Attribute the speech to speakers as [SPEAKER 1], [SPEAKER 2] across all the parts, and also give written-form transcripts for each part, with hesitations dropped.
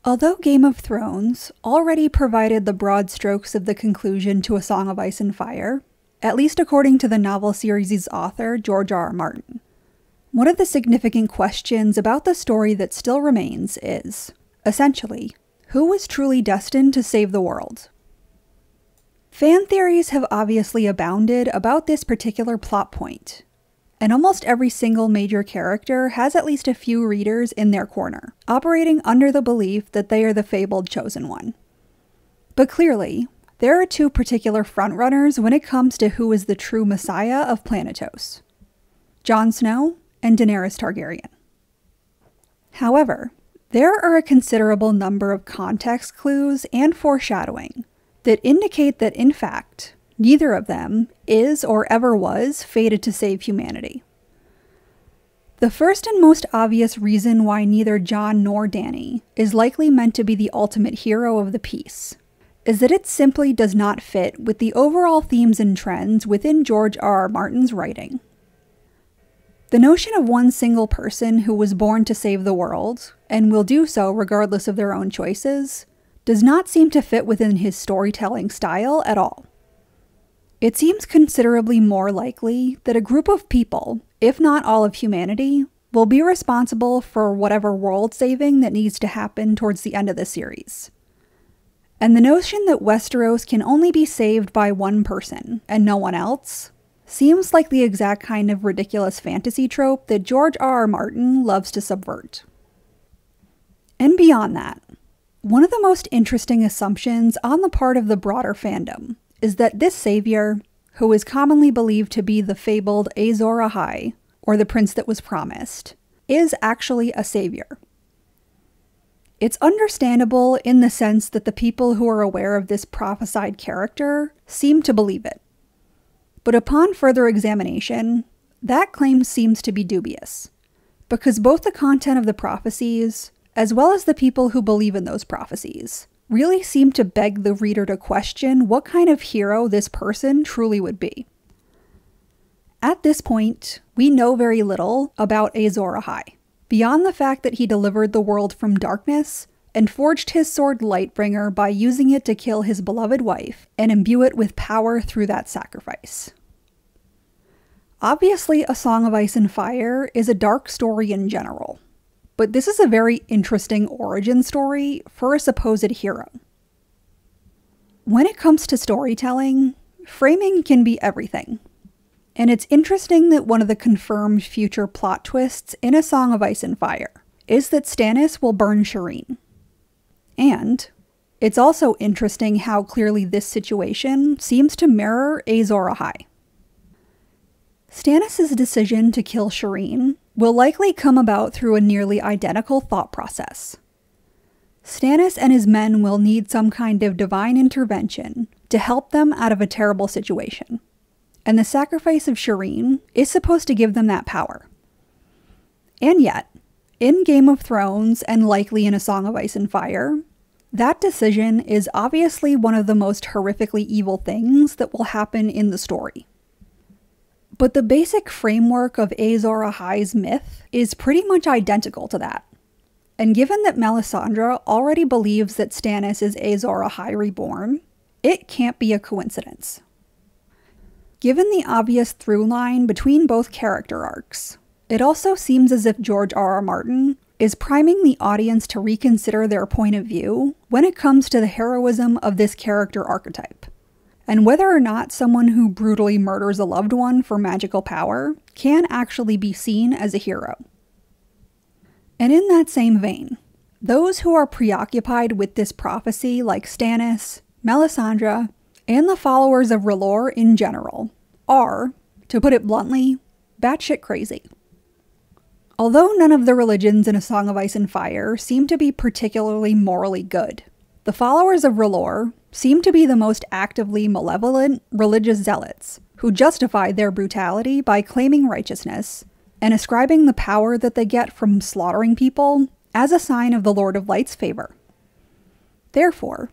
[SPEAKER 1] Although Game of Thrones already provided the broad strokes of the conclusion to A Song of Ice and Fire, at least according to the novel series' author, George R.R. Martin, one of the significant questions about the story that still remains is, essentially, who was truly destined to save the world? Fan theories have obviously abounded about this particular plot point, and almost every single major character has at least a few readers in their corner, operating under the belief that they are the fabled chosen one. But clearly, there are two particular frontrunners when it comes to who is the true messiah of Planetos: Jon Snow and Daenerys Targaryen. However, there are a considerable number of context clues and foreshadowing that indicate that, in fact, neither of them is or ever was fated to save humanity. The first and most obvious reason why neither Jon nor Dany is likely meant to be the ultimate hero of the piece is that it simply does not fit with the overall themes and trends within George R.R. Martin's writing. The notion of one single person who was born to save the world, and will do so regardless of their own choices, does not seem to fit within his storytelling style at all. It seems considerably more likely that a group of people, if not all of humanity, will be responsible for whatever world saving that needs to happen towards the end of the series. And the notion that Westeros can only be saved by one person, and no one else, seems like the exact kind of ridiculous fantasy trope that George R.R. Martin loves to subvert. And beyond that, one of the most interesting assumptions on the part of the broader fandom is that this savior, who is commonly believed to be the fabled Azor Ahai, or the prince that was promised, is actually a savior. It's understandable in the sense that the people who are aware of this prophesied character seem to believe it. But upon further examination, that claim seems to be dubious, because both the content of the prophecies, as well as the people who believe in those prophecies, really seem to beg the reader to question what kind of hero this person truly would be. At this point, we know very little about Azor Ahai, beyond the fact that he delivered the world from darkness and forged his sword Lightbringer by using it to kill his beloved wife and imbue it with power through that sacrifice. Obviously, A Song of Ice and Fire is a dark story in general, but this is a very interesting origin story for a supposed hero. When it comes to storytelling, framing can be everything, and it's interesting that one of the confirmed future plot twists in A Song of Ice and Fire is that Stannis will burn Shireen. And it's also interesting how clearly this situation seems to mirror Azor Ahai. Stannis' decision to kill Shireen will likely come about through a nearly identical thought process. Stannis and his men will need some kind of divine intervention to help them out of a terrible situation, and the sacrifice of Shireen is supposed to give them that power. And yet, in Game of Thrones and likely in A Song of Ice and Fire, that decision is obviously one of the most horrifically evil things that will happen in the story. But the basic framework of Azor Ahai's myth is pretty much identical to that. And given that Melisandre already believes that Stannis is Azor Ahai reborn, it can't be a coincidence. Given the obvious through line between both character arcs, it also seems as if George R.R. Martin is priming the audience to reconsider their point of view when it comes to the heroism of this character archetype, and whether or not someone who brutally murders a loved one for magical power can actually be seen as a hero. And in that same vein, those who are preoccupied with this prophecy like Stannis, Melisandre, and the followers of R'hllor in general are, to put it bluntly, batshit crazy. Although none of the religions in A Song of Ice and Fire seem to be particularly morally good, the followers of R'hllor seem to be the most actively malevolent religious zealots who justify their brutality by claiming righteousness and ascribing the power that they get from slaughtering people as a sign of the Lord of Light's favor. Therefore,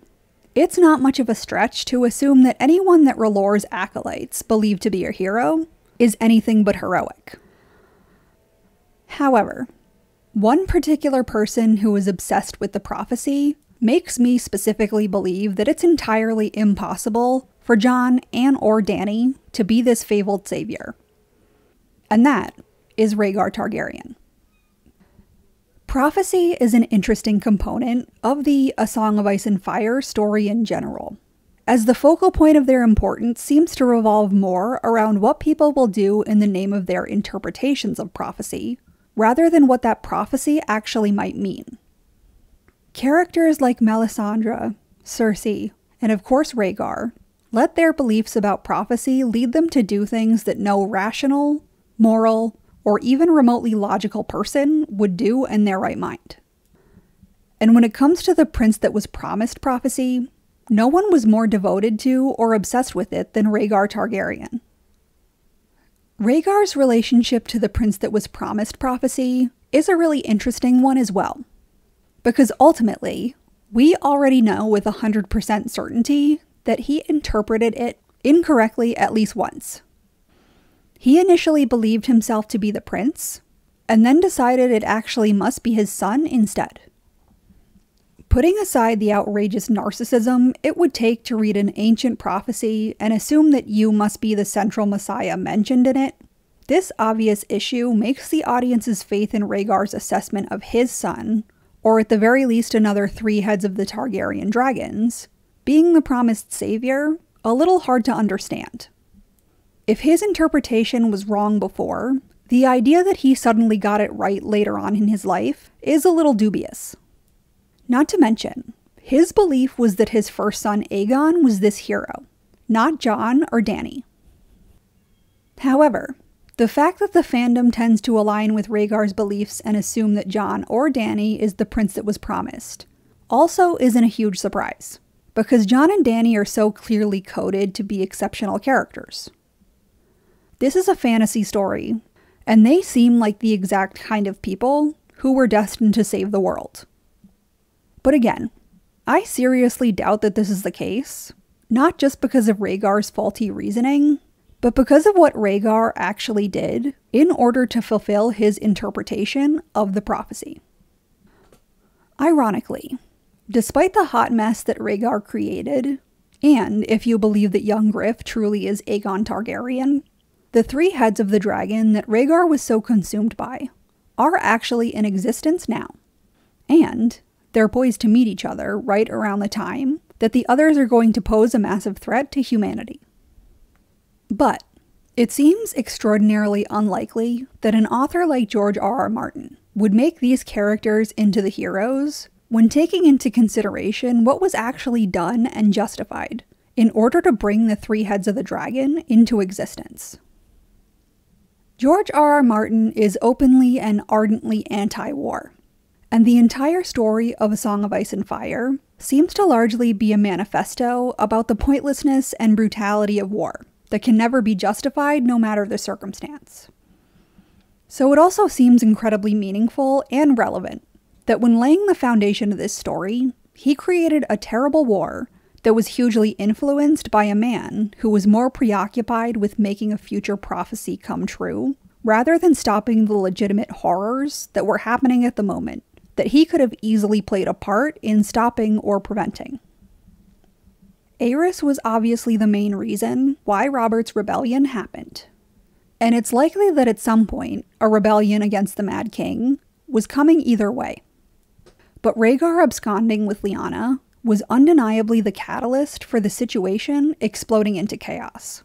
[SPEAKER 1] it's not much of a stretch to assume that anyone that R'hllor's acolytes believe to be a hero is anything but heroic. However, One particular person who is obsessed with the prophecy makes me specifically believe that it's entirely impossible for Jon and/or Dany to be this fabled savior. And that is Rhaegar Targaryen. Prophecy is an interesting component of the A Song of Ice and Fire story in general, as the focal point of their importance seems to revolve more around what people will do in the name of their interpretations of prophecy, rather than what that prophecy actually might mean. Characters like Melisandre, Cersei, and of course Rhaegar let their beliefs about prophecy lead them to do things that no rational, moral, or even remotely logical person would do in their right mind. And when it comes to the prince that was promised prophecy, no one was more devoted to or obsessed with it than Rhaegar Targaryen. Rhaegar's relationship to the prince that was promised prophecy is a really interesting one as well, because ultimately, we already know with 100% certainty that he interpreted it incorrectly at least once. He initially believed himself to be the prince, and then decided it actually must be his son instead. Putting aside the outrageous narcissism it would take to read an ancient prophecy and assume that you must be the central messiah mentioned in it, this obvious issue makes the audience's faith in Rhaegar's assessment of his son, or at the very least another 3 heads of the Targaryen dragons, being the promised savior, a little hard to understand. If his interpretation was wrong before, the idea that he suddenly got it right later on in his life is a little dubious. Not to mention, his belief was that his first son Aegon was this hero, not Jon or Dany. However, the fact that the fandom tends to align with Rhaegar's beliefs and assume that Jon or Dany is the prince that was promised also isn't a huge surprise, because Jon and Dany are so clearly coded to be exceptional characters. This is a fantasy story, and they seem like the exact kind of people who were destined to save the world. But again, I seriously doubt that this is the case, not just because of Rhaegar's faulty reasoning, but because of what Rhaegar actually did in order to fulfill his interpretation of the prophecy. Ironically, despite the hot mess that Rhaegar created, and if you believe that young Griff truly is Aegon Targaryen, the 3 heads of the dragon that Rhaegar was so consumed by are actually in existence now, and they're poised to meet each other right around the time that the others are going to pose a massive threat to humanity. But it seems extraordinarily unlikely that an author like George R.R. Martin would make these characters into the heroes when taking into consideration what was actually done and justified in order to bring the 3 heads of the dragon into existence. George R.R. Martin is openly and ardently anti-war, and the entire story of A Song of Ice and Fire seems to largely be a manifesto about the pointlessness and brutality of war that can never be justified no matter the circumstance. So it also seems incredibly meaningful and relevant that when laying the foundation of this story, he created a terrible war that was hugely influenced by a man who was more preoccupied with making a future prophecy come true, rather than stopping the legitimate horrors that were happening at the moment that he could have easily played a part in stopping or preventing. Aerys was obviously the main reason why Robert's rebellion happened, and it's likely that at some point a rebellion against the Mad King was coming either way. But Rhaegar absconding with Lyanna was undeniably the catalyst for the situation exploding into chaos.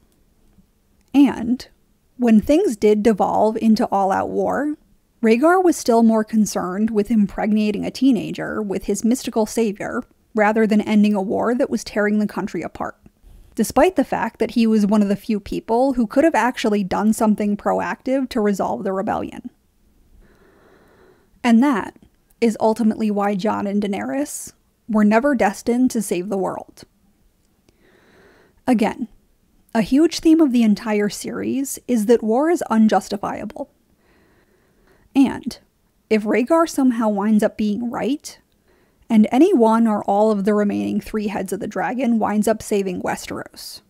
[SPEAKER 1] And when things did devolve into all-out war, Rhaegar was still more concerned with impregnating a teenager with his mystical savior rather than ending a war that was tearing the country apart, despite the fact that he was one of the few people who could have actually done something proactive to resolve the rebellion. And that is ultimately why Jon and Daenerys were never destined to save the world. Again, a huge theme of the entire series is that war is unjustifiable. And if Rhaegar somehow winds up being right, and any one or all of the remaining 3 heads of the dragon winds up saving Westeros,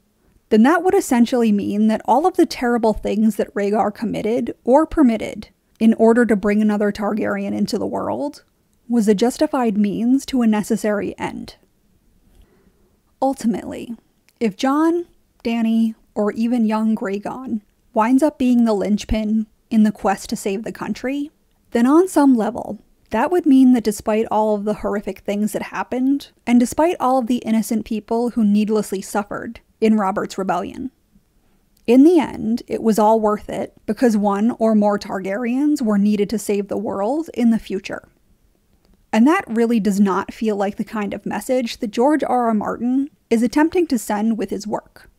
[SPEAKER 1] then that would essentially mean that all of the terrible things that Rhaegar committed or permitted in order to bring another Targaryen into the world was a justified means to a necessary end. Ultimately, if Jon, Dany, or even young Rhaegar winds up being the linchpin in the quest to save the country, then on some level, that would mean that despite all of the horrific things that happened, and despite all of the innocent people who needlessly suffered in Robert's rebellion, in the end, it was all worth it because one or more Targaryens were needed to save the world in the future. And that really does not feel like the kind of message that George R.R. Martin is attempting to send with his work.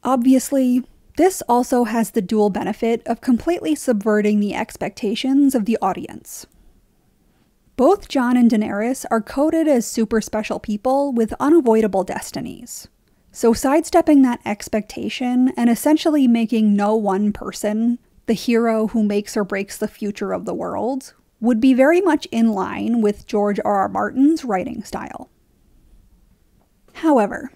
[SPEAKER 1] Obviously, this also has the dual benefit of completely subverting the expectations of the audience. Both Jon and Daenerys are coded as super special people with unavoidable destinies. So sidestepping that expectation and essentially making no one person the hero who makes or breaks the future of the world would be very much in line with George R.R. Martin's writing style. However,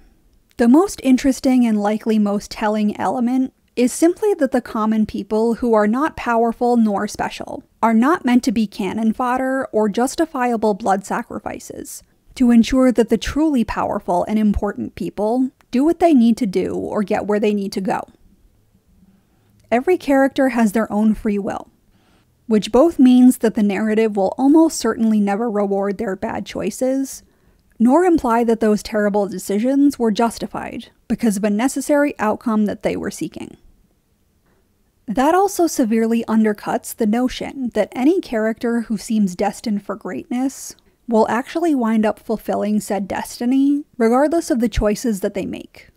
[SPEAKER 1] the most interesting and likely most telling element is simply that the common people who are not powerful nor special are not meant to be cannon fodder or justifiable blood sacrifices to ensure that the truly powerful and important people do what they need to do or get where they need to go. Every character has their own free will, which both means that the narrative will almost certainly never reward their bad choices, nor imply that those terrible decisions were justified because of a necessary outcome that they were seeking. That also severely undercuts the notion that any character who seems destined for greatness will actually wind up fulfilling said destiny, regardless of the choices that they make.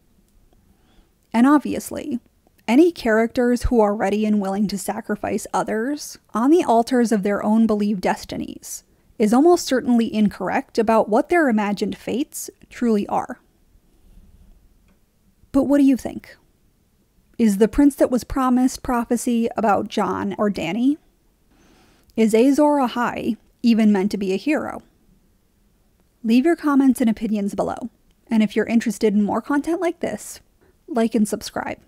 [SPEAKER 1] And obviously, any characters who are ready and willing to sacrifice others on the altars of their own believed destinies is almost certainly incorrect about what their imagined fates truly are. But what do you think? Is the prince that was promised prophecy about Jon or Dany? Is Azor Ahai even meant to be a hero? Leave your comments and opinions below, and if you're interested in more content like this, like and subscribe.